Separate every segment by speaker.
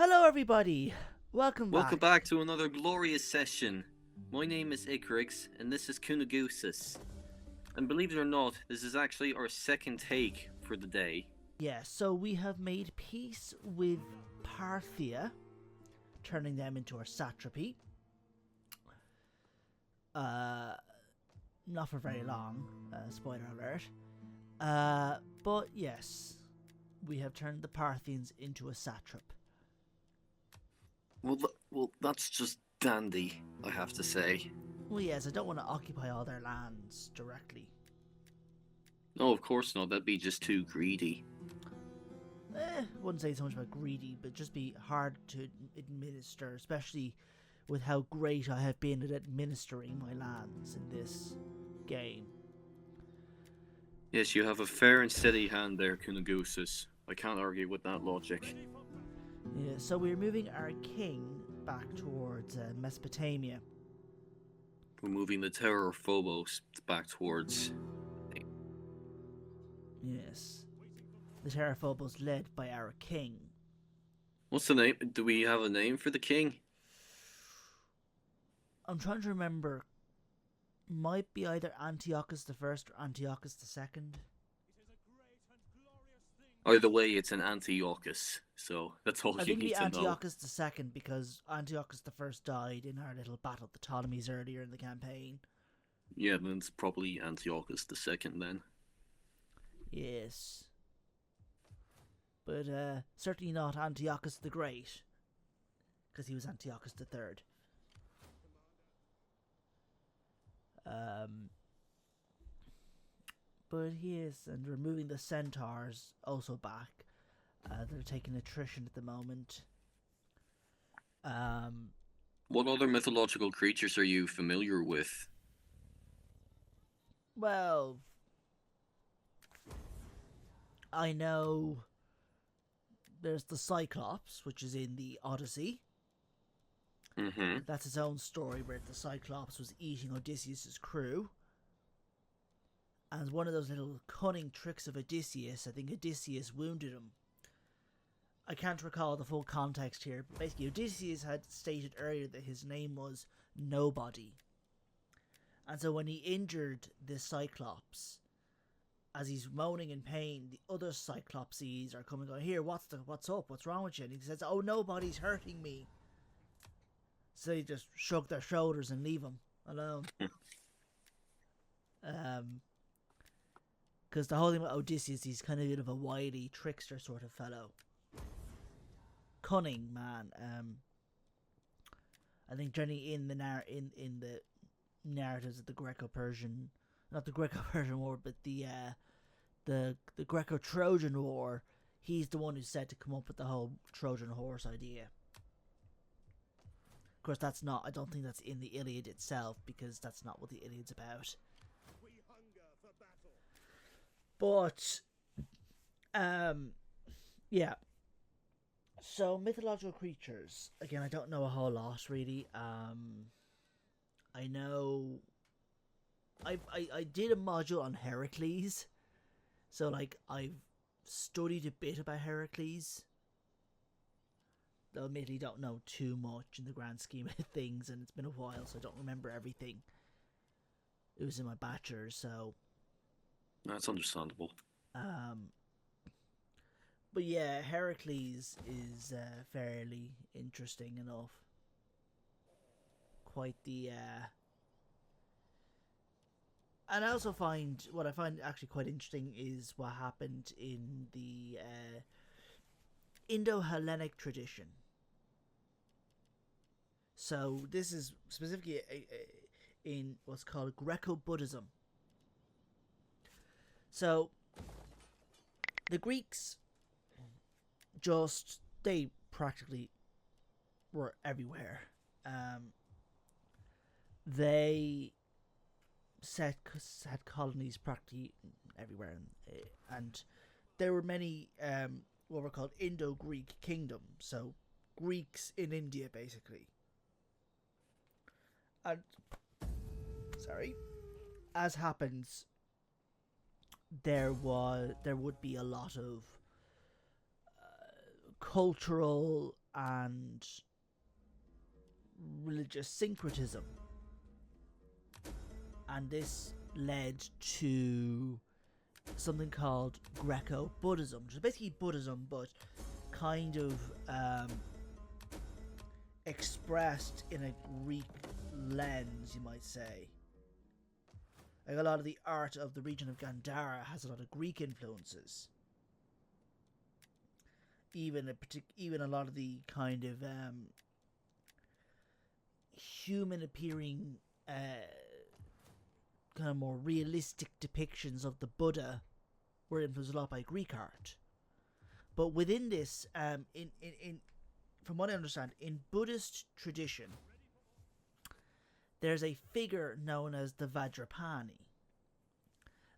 Speaker 1: Hello, everybody. Welcome
Speaker 2: Welcome
Speaker 1: back.
Speaker 2: back to another glorious session. My name is Icarix, and this is Kunagusis. And believe it or not, this is actually our second take for the day.
Speaker 1: Yeah, so we have made peace with Parthia, turning them into our satrapy. Not for very long, spoiler alert. But yes, we have turned the Parthians into a satrap.
Speaker 2: Well, that's just dandy, I have to say.
Speaker 1: Well, yes, I don't want to occupy all their lands directly.
Speaker 2: No, of course not. That'd be just too greedy.
Speaker 1: Wouldn't say so much about greedy, but just be hard to administer, especially with how great I have been at administering my lands in this game.
Speaker 2: Yes, you have a fair and steady hand there, Kunagusis. I can't argue with that logic.
Speaker 1: Yeah, so we're moving our king back towards Mesopotamia.
Speaker 2: We're moving the Tower of Phobos back towards...
Speaker 1: Yes. The Terra Phobos led by our king.
Speaker 2: What's the name? Do we have a name for the king?
Speaker 1: I'm trying to remember. Might be either Antiochus I or Antiochus II.
Speaker 2: Either way, it's an Antiochus, so that's all
Speaker 1: I
Speaker 2: you
Speaker 1: think
Speaker 2: need
Speaker 1: it'd
Speaker 2: to
Speaker 1: be
Speaker 2: know.
Speaker 1: Antiochus II because Antiochus I died in our little battle with the Ptolemies earlier in the campaign.
Speaker 2: Yeah, then it's probably Antiochus II then.
Speaker 1: Yes. But certainly not Antiochus the Great, because he was Antiochus III. But yes, and removing the centaurs also back. They're taking attrition at the moment.
Speaker 2: What other mythological creatures are you familiar with?
Speaker 1: Well, I know there's the Cyclops, which is in the Odyssey.
Speaker 2: Mm-hmm.
Speaker 1: That's his own story where the Cyclops was eating Odysseus' crew. And one of those little cunning tricks of Odysseus, I think Odysseus wounded him. I can't recall the full context here, but basically Odysseus had stated earlier that his name was Nobody. And so when he injured the Cyclops, as he's moaning in pain, the other Cyclopses are coming going, here, what's up? What's wrong with you? And he says, oh, nobody's hurting me. So they just shrug their shoulders and leave him alone. Because the whole thing about Odysseus, he's kind of a bit of a wily trickster sort of fellow. Cunning man. I think generally in the narratives of the Greco-Persian, not the Greco-Persian War, but the Greco-Trojan War, he's the one who's said to come up with the whole Trojan horse idea. Of course, that's not. I don't think that's in the Iliad itself, because that's not what the Iliad's about. But, yeah. So mythological creatures. Again, I don't know a whole lot really. I know. I did a module on Heracles, so like I've studied a bit about Heracles. Though admittedly don't know too much in the grand scheme of things, and it's been a while, so I don't remember everything. It was in my bachelor's, so
Speaker 2: That's understandable.
Speaker 1: But yeah, Heracles is fairly interesting enough. Quite the and I also find what I find actually quite interesting is what happened in the Indo-Hellenic tradition. So this is specifically in what's called Greco-Buddhism. So the Greeks they practically were everywhere. They had colonies practically everywhere, and there were many what were called Indo-Greek kingdoms. So Greeks in India, basically. And as happens, there would be a lot of cultural and religious syncretism. And this led to something called Greco-Buddhism, which is basically Buddhism, but kind of expressed in a Greek lens, you might say. Like a lot of the art of the region of Gandhara has a lot of Greek influences. Even a lot of the kind of human appearing kind of more realistic depictions of the Buddha were influenced a lot by Greek art. But within this, in from what I understand, in Buddhist tradition, there's a figure known as the Vajrapani.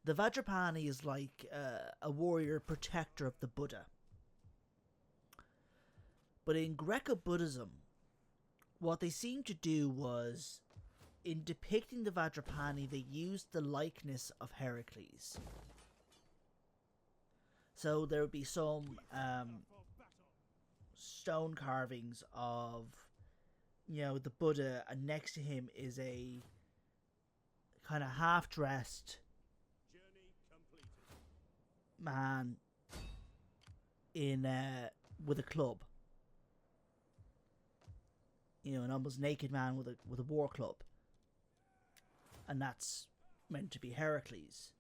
Speaker 1: The Vajrapani is like a warrior protector of the Buddha. But in Greco-Buddhism, what they seemed to do was, in depicting the Vajrapani, they used the likeness of Heracles. So there would be some stone carvings of, the Buddha, and next to him is a kind of half-dressed man with a club. An almost naked man with a war club. And that's meant to be Heracles.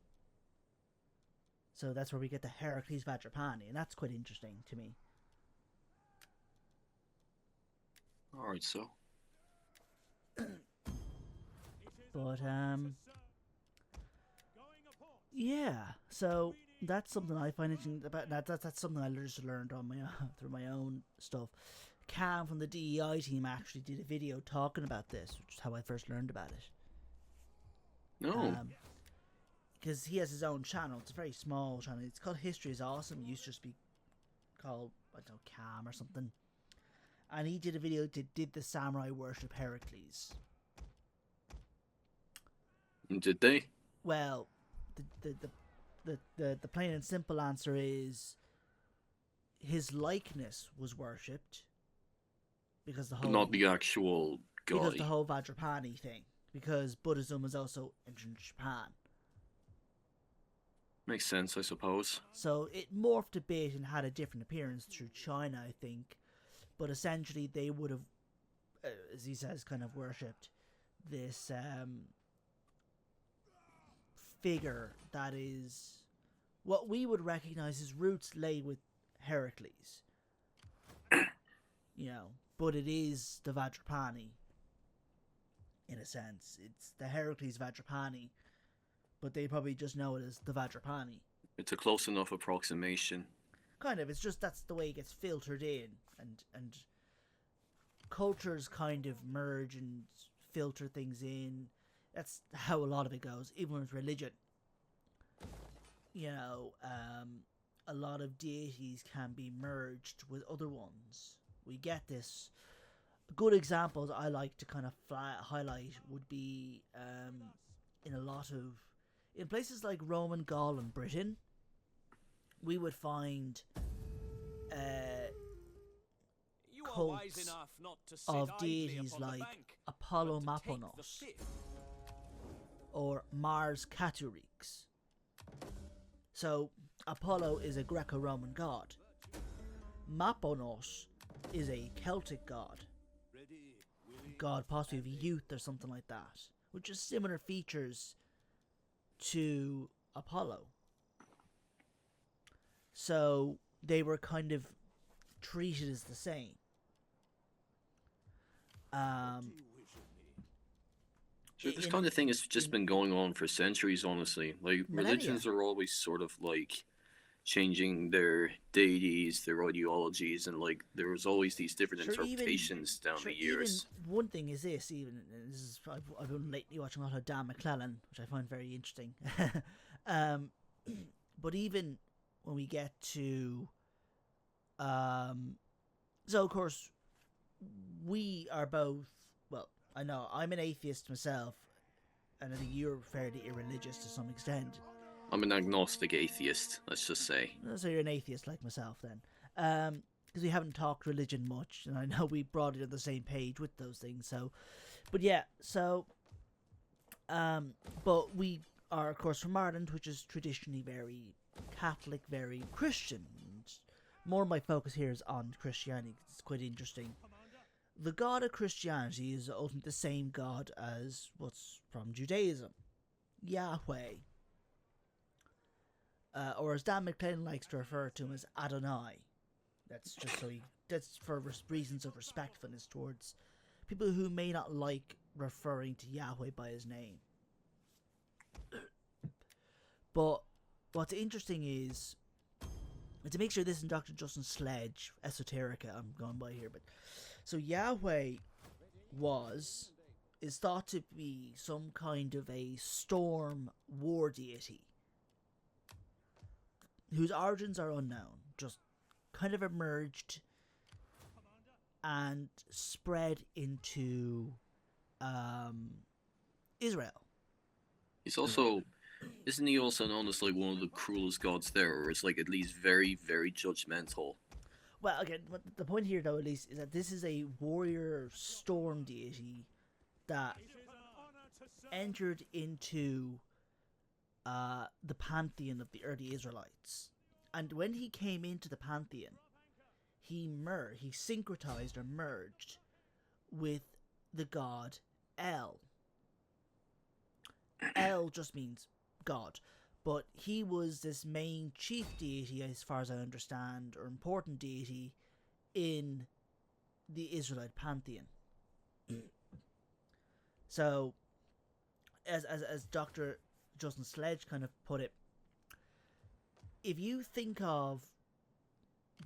Speaker 1: So that's where we get the Heracles Vajrapani, and that's quite interesting to me.
Speaker 2: Alright, so.
Speaker 1: But, yeah, so that's something I find interesting about that's something I just learned on through my own stuff. Cam from the DEI team actually did a video talking about this, which is how I first learned about it.
Speaker 2: No.
Speaker 1: Because he has his own channel. It's a very small channel. It's called History is Awesome. It used to just be called, I don't know, Cam or something. And he did a video that did the samurai worship Heracles.
Speaker 2: Did they?
Speaker 1: Well, the plain and simple answer is his likeness was worshipped because the whole,
Speaker 2: not the actual guy.
Speaker 1: Because the whole Vajrapani thing. Because Buddhism was also entered in Japan.
Speaker 2: Makes sense, I suppose.
Speaker 1: So it morphed a bit and had a different appearance through China, I think. But essentially they would have, as he says, kind of worshipped this figure that is what we would recognize his roots lay with Heracles. But it is the Vajrapani. In a sense, it's the Heracles Vajrapani, but they probably just know it as the Vajrapani.
Speaker 2: It's a close enough approximation.
Speaker 1: Kind of. It's just that's the way it gets filtered in, and cultures kind of merge and filter things in. That's how a lot of it goes, even with religion. A lot of deities can be merged with other ones. We get this. Good examples I like to kind of highlight would be in places like Roman Gaul and Britain, we would find cults of deities like Apollo Maponos or Mars Caturix. So Apollo is a Greco-Roman god. Maponos is a Celtic god possibly of youth or something like that, which is similar features to Apollo. So they were kind of treated as the same.
Speaker 2: Sure, this kind of thing has just been going on for centuries, honestly. Like, religions are always sort of like changing their deities, their ideologies, and like there was always these different interpretations down the years.
Speaker 1: Even one thing is this, I've been lately watching a lot of Dan McClellan, which I find very interesting. But even when we get to so of course we are both, well, I know I'm an atheist myself, and I think you're fairly irreligious to some extent. I'm
Speaker 2: an agnostic atheist, let's just say.
Speaker 1: So you're an atheist like myself then. because we haven't talked religion much, and I know we brought it on the same page with those things. So, but yeah, so, but we are of course from Ireland, which is traditionally very Catholic, very Christian. And more of my focus here is on Christianity. It's quite interesting. The God of Christianity is ultimately the same God as what's from Judaism, Yahweh. Or as Dan McClellan likes to refer to him as Adonai. That's just that's for reasons of respectfulness towards people who may not like referring to Yahweh by his name. But what's interesting is, and to make sure this isn't Dr. Justin Sledge, Esoterica I'm going by here, but so Yahweh is thought to be some kind of a storm war deity whose origins are unknown, just kind of emerged and spread into Israel.
Speaker 2: He's also, isn't he also known as like one of the cruelest gods there, or is like at least very, very judgmental?
Speaker 1: Well, again, the point here, though, at least, is that this is a warrior storm deity that entered into the pantheon of the early Israelites. And when he came into the pantheon, he syncretized or merged with the god El. El just means God. But he was this main chief deity, as far as I understand, or important deity in the Israelite pantheon. So, as Dr. Justin Sledge kind of put it, if you think of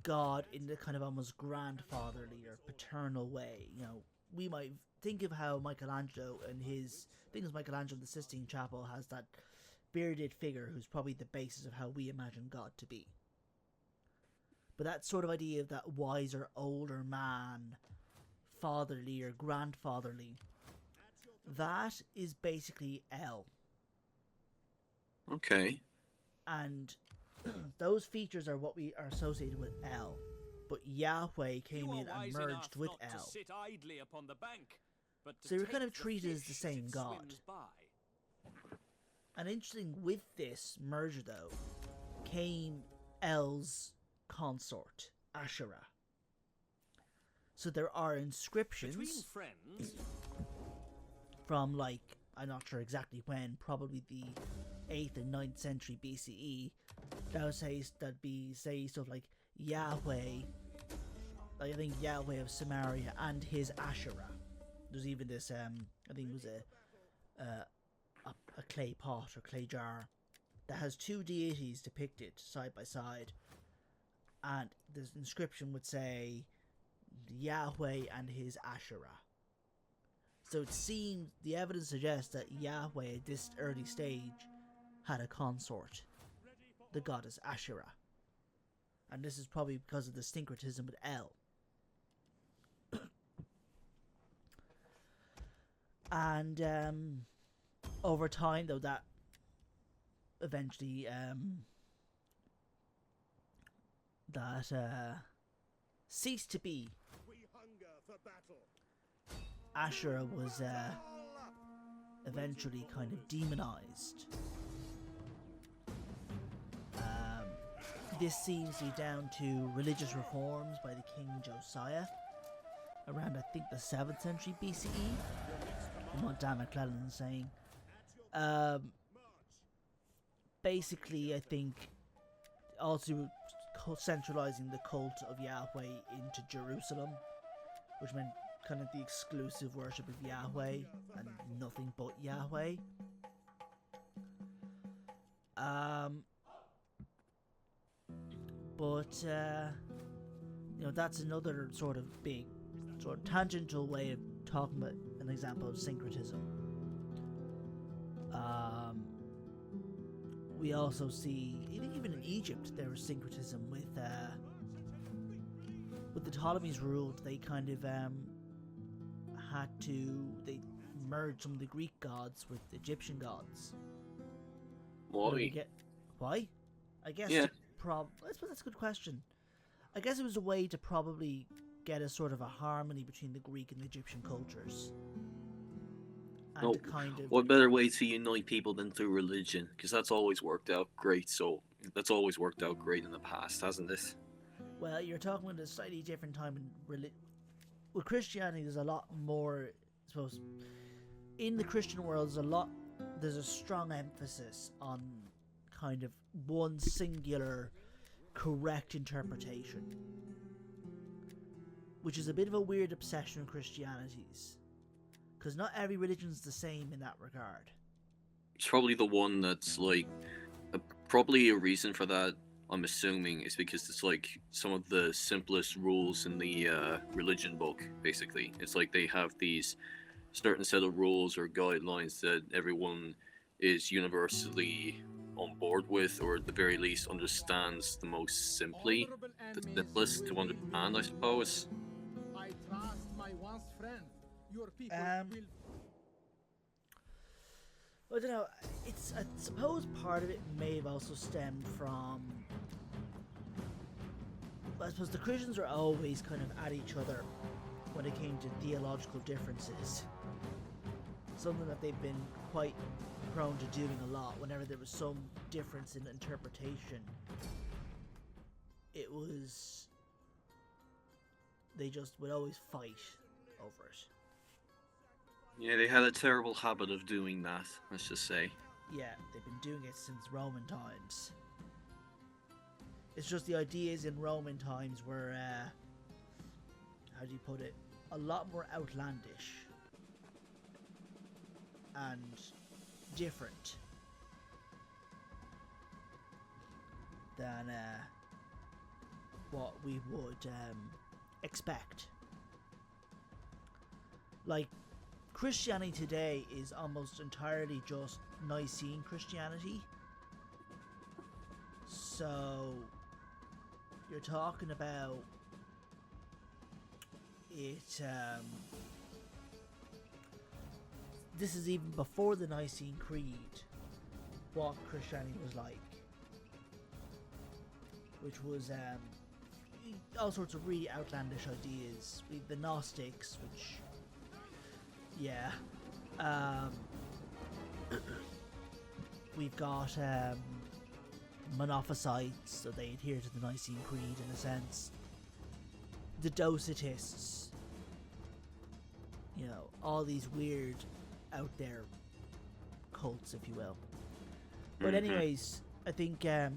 Speaker 1: God in the kind of almost grandfatherly or paternal way, you know, we might think of how Michelangelo and Michelangelo in the Sistine Chapel has that bearded figure who's probably the basis of how we imagine God to be. But that sort of idea of that wiser, older man, fatherly or grandfatherly, that is basically El.
Speaker 2: Okay.
Speaker 1: And those features are what we are associated with El. But Yahweh came in and merged with El. So you're kind of treated as the same God. And interesting, with this merger though, came El's consort, Asherah. So there are inscriptions from, like, I'm not sure exactly when, probably the 8th and 9th century BCE, that say stuff like Yahweh, like I think Yahweh of Samaria and his Asherah. There's even this I think it was a clay pot or clay jar that has two deities depicted side by side, and this inscription would say Yahweh and his Asherah. So it seems, the evidence suggests that Yahweh at this early stage had a consort, the goddess Asherah. And this is probably because of the syncretism with El. And over time, though, that eventually ceased to be. Asherah was eventually kind of demonized. This seems to be down to religious reforms by the King Josiah around, I think, the 7th century BCE, from what Dan McClellan is saying. Basically, I think also centralizing the cult of Yahweh into Jerusalem, which meant kind of the exclusive worship of Yahweh and nothing but Yahweh. But you know, that's another sort of big, sort of tangential way of talking about an example of syncretism. We also see, even in Egypt, there was syncretism with the Ptolemies ruled. They kind of they merged some of the Greek gods with Egyptian gods.
Speaker 2: Why?
Speaker 1: Why? I guess.
Speaker 2: Yeah.
Speaker 1: I suppose that's a good question. I guess it was a way to probably get a sort of a harmony between the Greek and the Egyptian cultures. And to kind of...
Speaker 2: What better way to unite people than through religion? Because that's always worked out great. So that's always worked out great in the past, hasn't it?
Speaker 1: Well, you're talking about a slightly different time in with Christianity. There's a lot more, I suppose. In the Christian world, there's a strong emphasis on kind of one singular correct interpretation, which is a bit of a weird obsession in Christianity's, because not every religion's the same in that regard.
Speaker 2: It's probably the one that's like, probably a reason for that, I'm assuming, is because it's like some of the simplest rules in the religion book, basically. It's like they have these certain set of rules or guidelines that everyone is universally on board with, or at the very least understands the most simply, the simplest to understand, I suppose.
Speaker 3: I trust my once friend. Your people will...
Speaker 1: I don't know, I suppose part of it may have also stemmed from... I suppose the Christians were always kind of at each other when it came to theological differences. Something that they've been quite prone to doing a lot. Whenever there was some difference in interpretation, they just would always fight over it.
Speaker 2: Yeah, they had a terrible habit of doing that, let's just say.
Speaker 1: Yeah, they've been doing it since Roman times. It's just the ideas in Roman times were, how do you put it, a lot more outlandish and different than what we would expect. Like, Christianity today is almost entirely just Nicene Christianity. So you're talking about it, this is even before the Nicene Creed, what Christianity was like, which was all sorts of really outlandish ideas. We the Gnostics, which, yeah, we've got Monophysites, so they adhere to the Nicene Creed in a sense. The Docetists, you know, all these weird out there cults, if you will. But anyways, I think the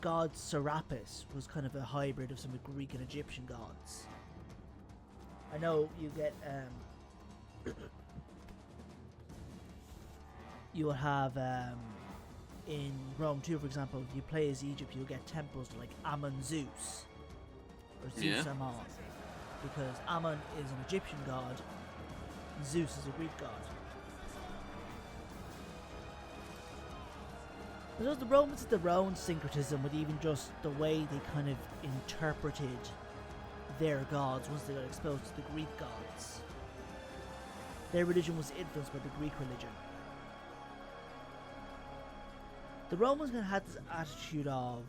Speaker 1: god Serapis was kind of a hybrid of some of the Greek and Egyptian gods. I know you get you'll have in Rome too, for example, if you play as Egypt, you'll get temples to like Ammon Zeus or Zeus Ammon, because Ammon is an Egyptian god, Zeus is a Greek god. But the Romans had their own syncretism with even just the way they kind of interpreted their gods once they got exposed to the Greek gods. Their religion was influenced by the Greek religion. The Romans kind of had this attitude of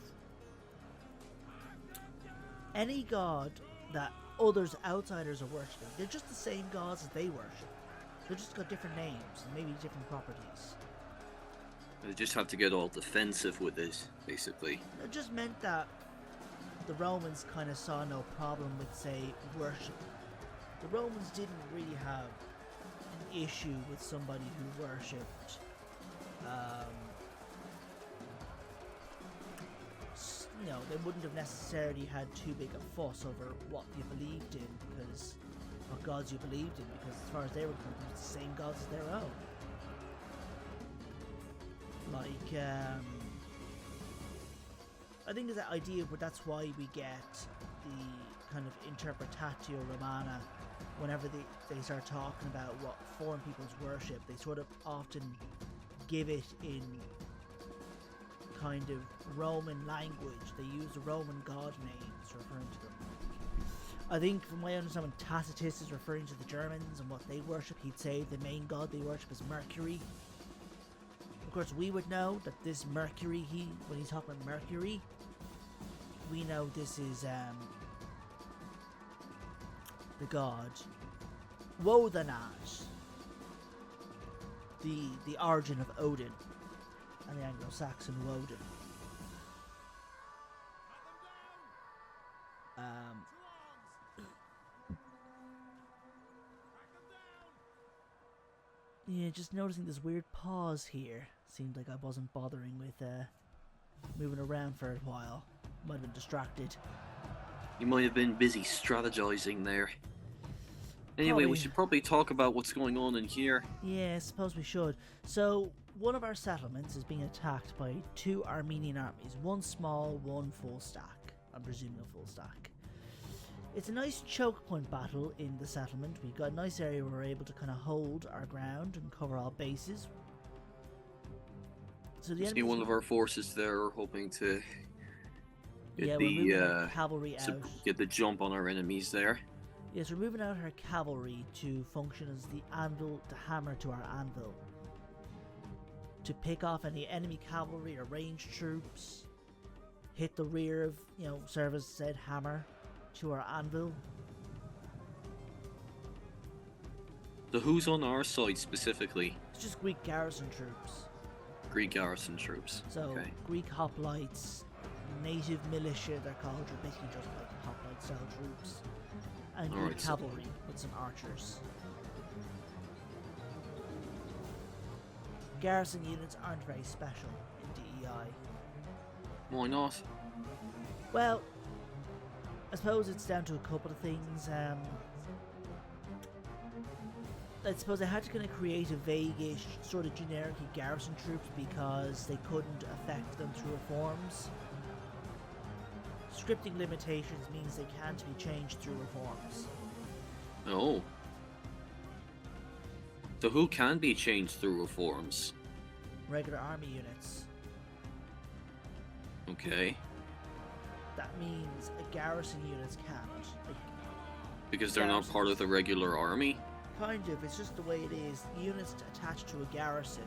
Speaker 1: any god that outsiders are worshipping, they're just the same gods as they worship. They've just got different names and maybe different properties.
Speaker 2: They just have to get all defensive with it, basically.
Speaker 1: It just meant that the Romans kind of saw no problem with, say, worship. The Romans didn't really have an issue with somebody who worshipped you know, they wouldn't have necessarily had too big a fuss over what you believed in, because what gods you believed in, because as far as they were concerned, it was the same gods as their own. Like, I think it's that idea, but that's why we get the kind of interpretatio romana. Whenever they start talking about what foreign peoples worship, they sort of often give it in kind of Roman language. They use the Roman god names referring to them. I think from my understanding, Tacitus is referring to the Germans and what they worship. He'd say the main god they worship is Mercury. Of course, we would know that this Mercury, when he's talking about Mercury, we know this is the god Wodenat, the origin of Odin, and the Anglo-Saxon Woden. Yeah, just noticing this weird pause here. Seemed like I wasn't bothering with moving around for a while. Might have been distracted.
Speaker 2: You might have been busy strategizing there. Anyway,
Speaker 1: Probably.
Speaker 2: we should probably talk about what's going on in here.
Speaker 1: Yeah, I suppose we should. So, one of our settlements is being attacked by 2 Armenian armies. One small, one full stack. I'm presuming a full stack. It's a nice choke point battle in the settlement. We've got a nice area where we're able to kind of hold our ground and cover all bases. So the
Speaker 2: See one of our forces there hoping to get
Speaker 1: we're moving our cavalry out.
Speaker 2: get the jump on our enemies there.
Speaker 1: Yes, we're moving out our cavalry to function as the anvil, the hammer to our anvil. To pick off any enemy cavalry or ranged troops. Hit the rear of, serve as said hammer to our anvil.
Speaker 2: So who's on our side specifically?
Speaker 1: It's just Greek garrison troops.
Speaker 2: Greek garrison troops.
Speaker 1: So,
Speaker 2: okay.
Speaker 1: Greek hoplites, native militia, they're called, are basically just like hoplite style troops. And Greek cavalry with some archers. Garrison units aren't very special in DEI.
Speaker 2: Why not?
Speaker 1: Well, I suppose it's down to a couple of things. I suppose I had to kind of create a vague-ish, sort of generic garrison troops because they couldn't affect them through reforms. Scripting limitations means they can't be changed through reforms.
Speaker 2: Oh. So who can be changed through reforms?
Speaker 1: Regular army units.
Speaker 2: Okay.
Speaker 1: That means a garrison units can't.
Speaker 2: Because they're not part of the regular army?
Speaker 1: Kind of, it's just the way it is. Units attached to a garrison,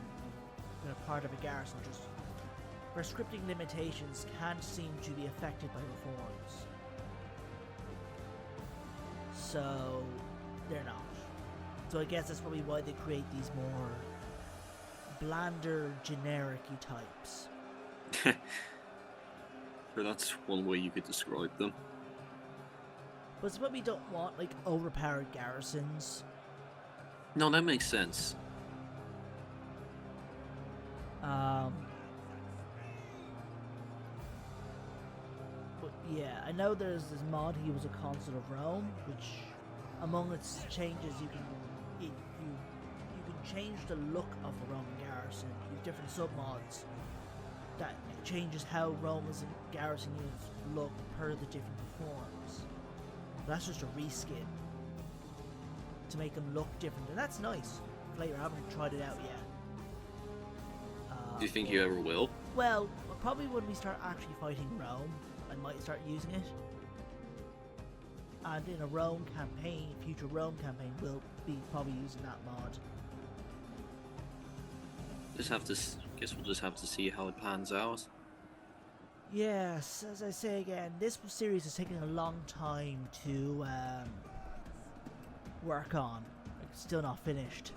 Speaker 1: they're part of a garrison, just where scripting limitations can't seem to be affected by reforms. So, they're not. So I guess that's probably why they create these more blander, generic-y types.
Speaker 2: Sure, that's one way you could describe them.
Speaker 1: But it's what we don't want, like, overpowered garrisons.
Speaker 2: No, that makes sense.
Speaker 1: But yeah, I know there's this mod, he was a consul of Rome, which among its changes you can change the look of the Roman garrison. You have different submods that changes how Romans and garrison units look per the different reforms. But that's just a reskin to make them look different, and that's nice. Flavor, I haven't tried it out yet.
Speaker 2: Do you think you ever will?
Speaker 1: Well, probably when we start actually fighting Rome, I might start using it. And in a Rome campaign, future Rome campaign, we'll be probably using that mod.
Speaker 2: Guess we'll just have to see how it pans out.
Speaker 1: Yes, as I say again, this series is taking a long time to work on. It's still not finished.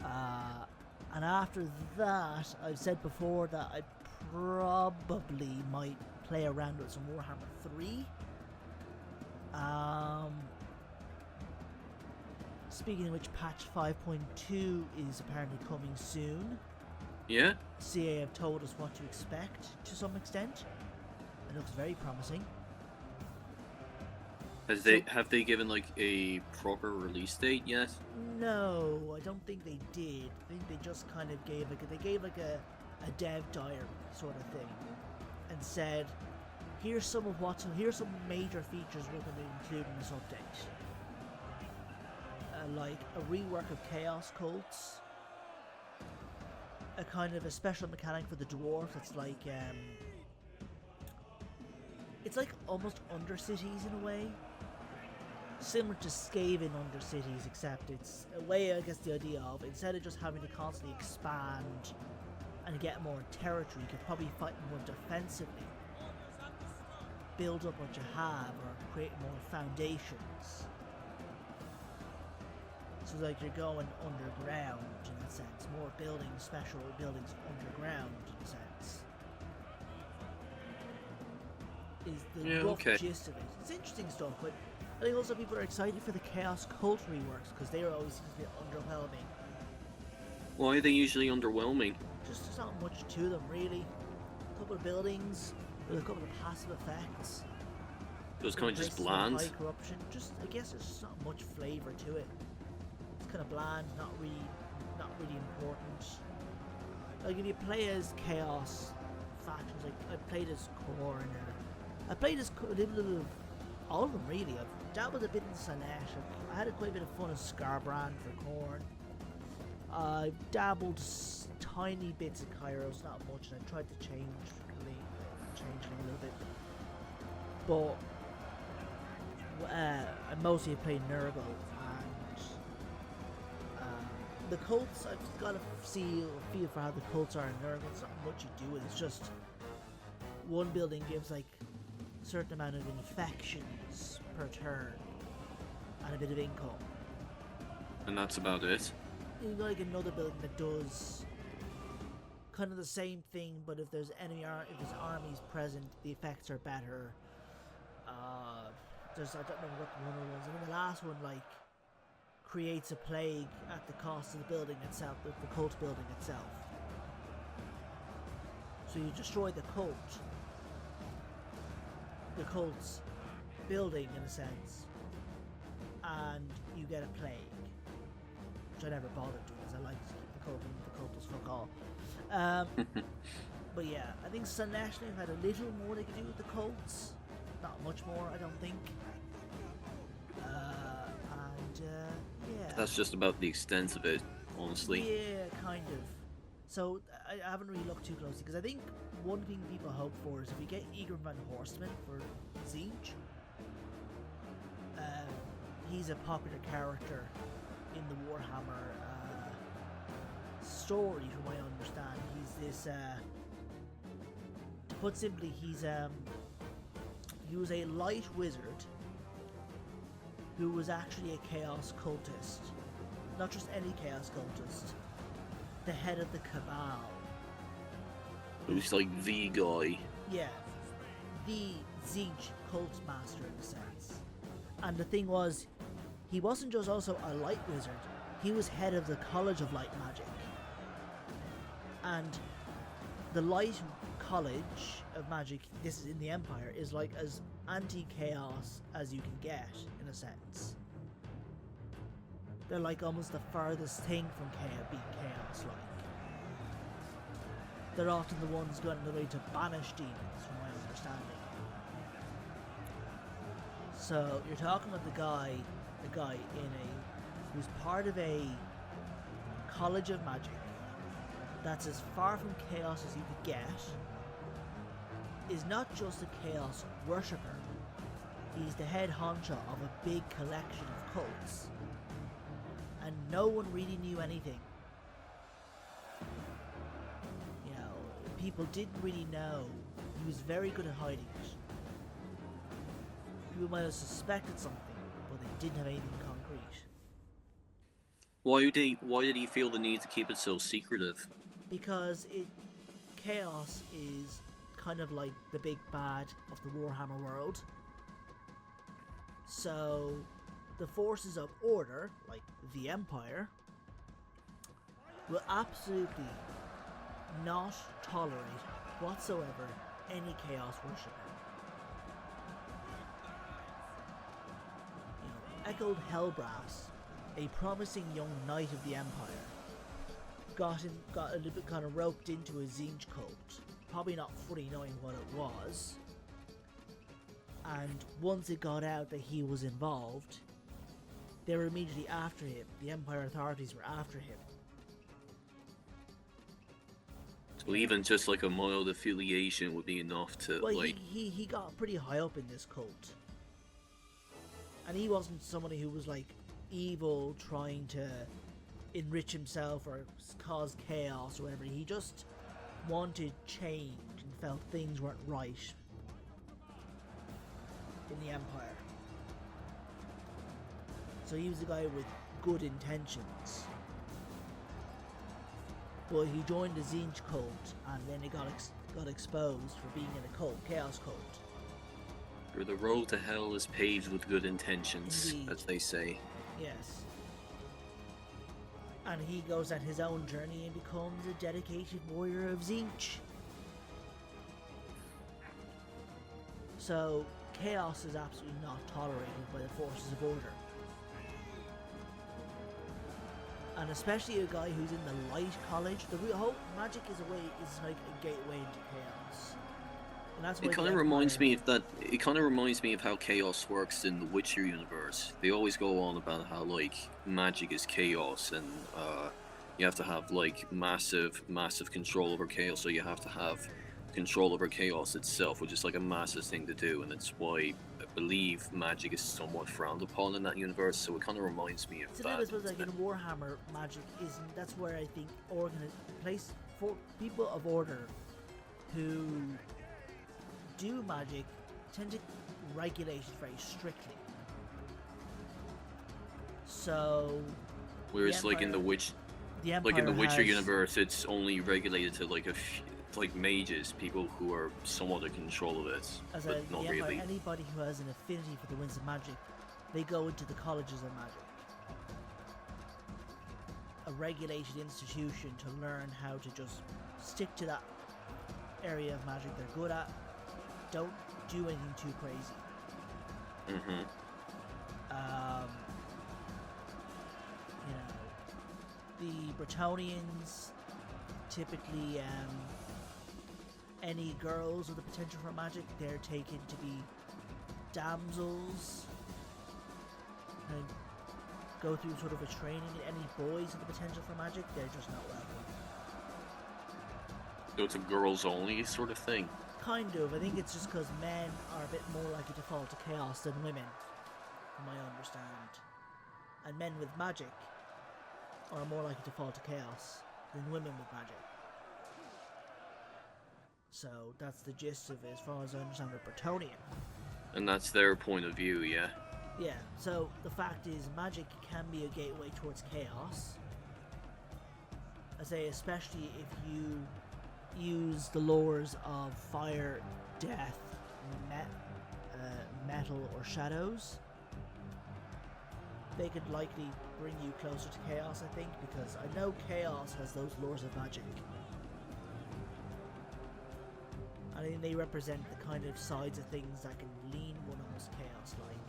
Speaker 1: And after that, I've said before that I probably might play around with some Warhammer 3. Speaking of which, patch 5.2 is apparently coming soon.
Speaker 2: Yeah?
Speaker 1: CA have told us what to expect to some extent. It looks very promising.
Speaker 2: Have they given like a proper release date yet?
Speaker 1: No, I don't think they did. I think they just kind of gave a dev diary sort of thing, and said, here's some major features we're going to include in this update. Like a rework of chaos cults, a kind of a special mechanic for the dwarf that's like it's like almost Undercities in a way, similar to Skaven Undercities, except it's a way, I guess, the idea of instead of just having to constantly expand and get more territory, you could probably fight more defensively. build up what you have or create more foundations. So like you're going underground in a sense, more buildings, special buildings underground in a sense. Is the rough gist of it. It's interesting stuff, but I think also people are excited for the Chaos Cult reworks because they are always seem to be underwhelming.
Speaker 2: Why are they usually underwhelming?
Speaker 1: Just there's not much to them really. A couple of buildings with a couple of passive effects.
Speaker 2: So it's kind of just bland.
Speaker 1: High corruption. Just I guess there's just not much flavour to it. It's kind of bland, not really important. Like if you play as Chaos factions, like I played as Khorne, I played as a little bit of all of them really. I've dabbled a bit in Slaanesh. I had quite a bit of fun as Scarbrand for Khorne. I've dabbled tiny bits of Kairos, not much, and I tried to change a little bit. But I mostly played Nurgle, and the cults, I've got a feel for how the cults are in Nurgle. It's not much you do with it. It's just one building gives like a certain amount of infections per turn and a bit of income.
Speaker 2: And that's about it.
Speaker 1: You got like another building that does kind of the same thing, but if there's armies present, the effects are better. I don't know what one of the ones, and then the last one like creates a plague at the cost of the building itself, the cult building itself. So you destroy the cult's building in a sense, and you get a plague. Which I never bothered doing because I like to keep the cult and the cultists fuck all. But yeah, I think Slaanesh had a little more they could do with the cults. Not much more, I don't think. Yeah.
Speaker 2: That's just about the extent of it, honestly.
Speaker 1: Yeah, kind of. So I haven't really looked too closely because I think one thing people hope for is if we get Eager Van Horstman for Siege. He's a popular character in the Warhammer story, from what I understand. He's this, to put simply, he was a light wizard who was actually a chaos cultist. Not just any chaos cultist, the head of the Cabal.
Speaker 2: Who's like the guy.
Speaker 1: Yeah, the Siege cult master in a sense. And the thing was, he wasn't just also a light wizard, he was head of the College of Light Magic. And the Light College of Magic, this is in the Empire, is like as anti-chaos as you can get, in a sense. They're like almost the farthest thing from being chaos-like. They're often the ones going the way to banish demons, from my understanding. So you're talking about the guy who's part of a College of Magic that's as far from chaos as you could get, is not just a chaos worshipper, he's the head honcho of a big collection of cults, and no one really knew anything. You know, people didn't really know. He was very good at hiding it. People might have suspected something, but they didn't have anything concrete.
Speaker 2: Why did he feel the need to keep it so secretive?
Speaker 1: Because chaos is kind of like the big bad of the Warhammer world. So the forces of order, like the Empire, will absolutely not tolerate whatsoever any chaos worshipper. Echoed Hellbrass, a promising young knight of the Empire, got a little bit kind of roped into a Siege cult, probably not fully knowing what it was. And once it got out that he was involved, they were immediately after him. The Empire authorities were after him.
Speaker 2: So even just like a mild affiliation would be enough to
Speaker 1: he got pretty high up in this cult. And he wasn't somebody who was like evil, trying to enrich himself or cause chaos or whatever. He just wanted change and felt things weren't right. in the Empire. So he was a guy with good intentions. But he joined the Zinj cult, and then he got exposed for being in a cult, Chaos cult.
Speaker 2: Or the road to hell is paved with good intentions,
Speaker 1: Indeed.
Speaker 2: as they say.
Speaker 1: Yes. And he goes on his own journey and becomes a dedicated warrior of Zinj. So, chaos is absolutely not tolerated by the forces of order. And especially a guy who's in the light college, the whole magic is like a gateway into chaos. And that's why
Speaker 2: It kind of reminds me of that. It kind of reminds me of how chaos works in the Witcher universe. They always go on about how like magic is chaos, and you have to have like massive control over chaos. So you have to have control over chaos itself, which is like a massive thing to do, and it's why I believe magic is somewhat frowned upon in that universe. So it kind of reminds me of
Speaker 1: so
Speaker 2: that.
Speaker 1: I suppose like in Warhammer, magic isn't. That's where I think place for people of order who do magic tend to regulate it very strictly. So,
Speaker 2: whereas like in the Witcher universe, it's only regulated to like like mages, people who are somewhat in control of it, but not really.
Speaker 1: Anybody who has an affinity for the winds of magic, they go into the colleges of magic, a regulated institution to learn how to just stick to that area of magic they're good at. Don't do anything too crazy. You know, the Bretonians typically, any girls with the potential for magic, they're taken to be damsels and go through sort of a training. And any boys with the potential for magic, they're just not welcome.
Speaker 2: So it's a girls only sort of thing.
Speaker 1: Kind of. I think it's just because men are a bit more likely to fall to chaos than women, from what I understand. And men with magic are more likely to fall to chaos than women with magic. So that's the gist of it, as far as I understand with Bretonian.
Speaker 2: And that's their point of view, yeah?
Speaker 1: Yeah, so the fact is magic can be a gateway towards chaos. I say especially if you use the lures of fire, death, metal, or shadows. They could likely bring you closer to chaos, I think, because I know chaos has those lures of magic. I think they represent the kind of sides of things that can lean one almost chaos-like.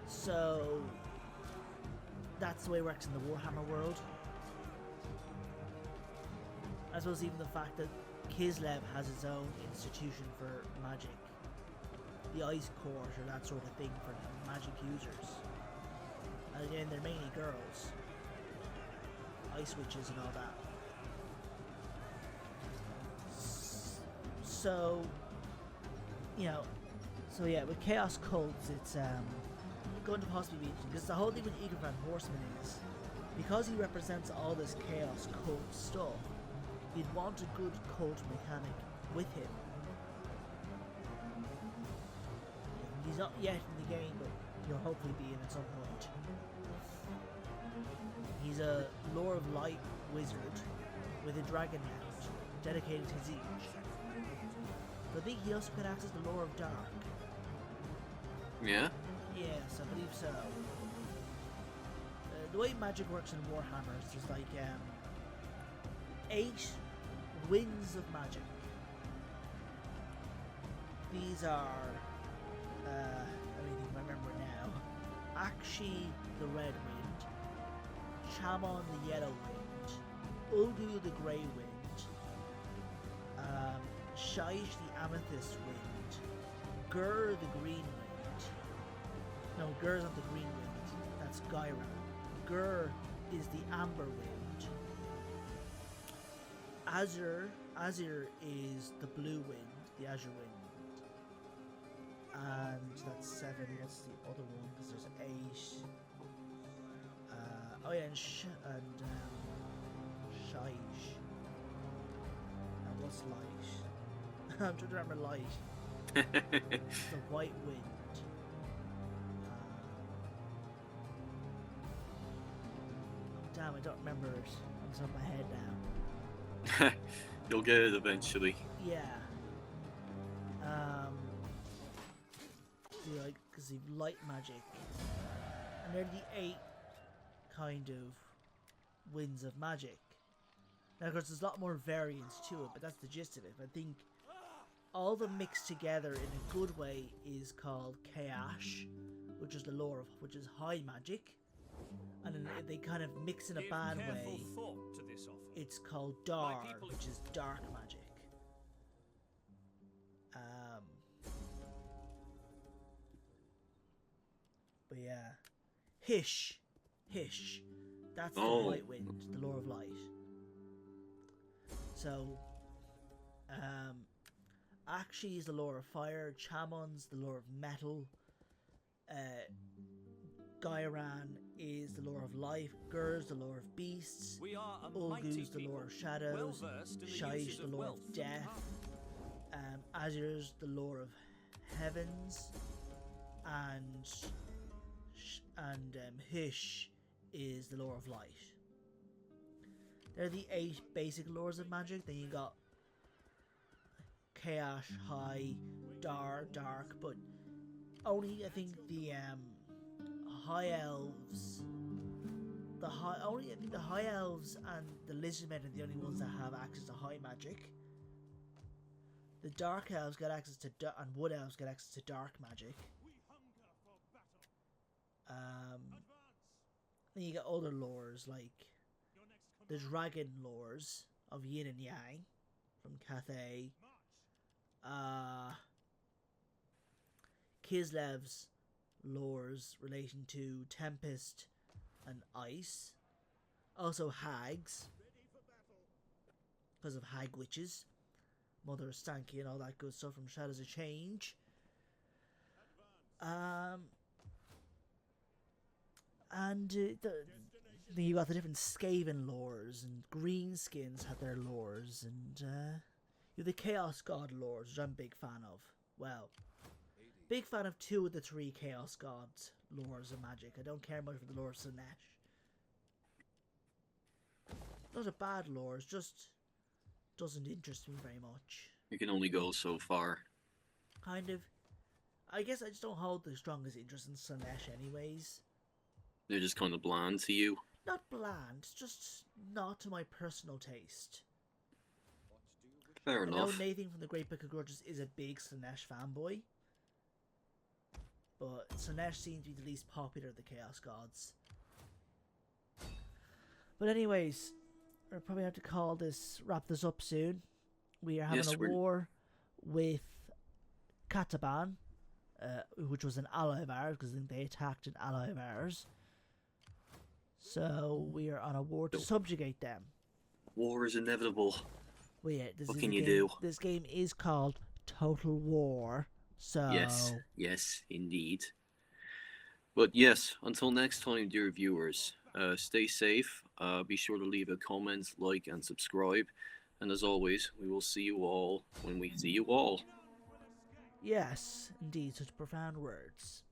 Speaker 1: So that's the way it works in the Warhammer world. I suppose even the fact that Kislev has its own institution for magic, the Ice Court or that sort of thing for magic users. And again, they're mainly girls, ice witches and all that. So, you know, so yeah, with Chaos Cults, it's going to possibly be interesting, because the whole thing with Eager Van Horseman is, because he represents all this Chaos Cult stuff, you'd want a good cult mechanic with him. He's not yet in the game, but he'll hopefully be in at some point. He's a Lore of Light wizard with a dragon hound dedicated to Zinj. I think he also could access the Lore of Dark.
Speaker 2: Yeah?
Speaker 1: Yes, I believe so. The way magic works in Warhammer is just like 8 winds of magic. These are, let me think if I remember now. Akshi the red wind, Chamon the yellow wind, Ulgu the grey wind, Shaish the amethyst wind, Gur the green wind. No, Gur's not the green wind, that's Gyra. Gur is the amber wind. Azure is the blue wind, the azure wind. And that's 7. What's the other one? Because there's 8. Oh yeah, and Shaish. And what's light? I'm trying to remember light. The White Wind. Damn, I don't remember it on the top of my head now.
Speaker 2: You'll get it eventually.
Speaker 1: Yeah. See, like, because you've light magic, and they're the 8 kind of winds of magic. Now, of course, there's a lot more variance to it, but that's the gist of it. I think all of them mixed together in a good way is called Chaos, which is the lore of which is high magic, and then they kind of mix in a bad way. It's called Dar, which is dark magic. But yeah, Hish, that's the White Wind, the lore of light. So, Akshi is the lore of fire, Chamon's the lore of metal, Gairan is the lore of life, Gur's the lore of beasts, Ulgu's the lore of shadows, Shaish the lore of death, Azur's the lore of heavens, and Hish is the lore of light. They're the 8 basic lores of magic. Then you got Chaos, High, Dark, but only I think the High Elves, the High Elves and the Lizardmen are the only ones that have access to high magic. The Dark Elves get access to and Wood Elves get access to dark magic. Then you get other lores like the Dragon lores of Yin and Yang from Cathay. Kislev's lores relating to Tempest and Ice. Also Hags, because of Hag Witches. Mother of Stanky and all that good stuff from Shadows of Change. Then you got the different Skaven lores, and Greenskins had their lores, and you have the Chaos God lores, which I'm a big fan of. Well, big fan of 2 of the 3 Chaos Gods lores of magic. I don't care much for the lore of Sinesh. Not a bad lore, it just doesn't interest me very much.
Speaker 2: You can only go so far.
Speaker 1: Kind of. I guess I just don't hold the strongest interest in Sinesh anyways.
Speaker 2: They're just kind of bland to you.
Speaker 1: Not bland, just not to my personal taste.
Speaker 2: Fair enough.
Speaker 1: I know Nathan from the Great Book of Grudges is a big Sinesh fanboy, but Sinesh seems to be the least popular of the Chaos Gods. But anyways, we'll probably have to wrap this up soon. We are having a war with Kataban, which was an ally of ours, because I think they attacked an ally of ours. So we are on a war to subjugate them.
Speaker 2: War is inevitable.
Speaker 1: Well, yeah,
Speaker 2: what can you do?
Speaker 1: This game is called Total War. So
Speaker 2: yes, indeed. But yes, until next time, dear viewers, stay safe. Be sure to leave a comment, like, and subscribe. And as always, we will see you all when we see you all.
Speaker 1: Yes, indeed, such profound words.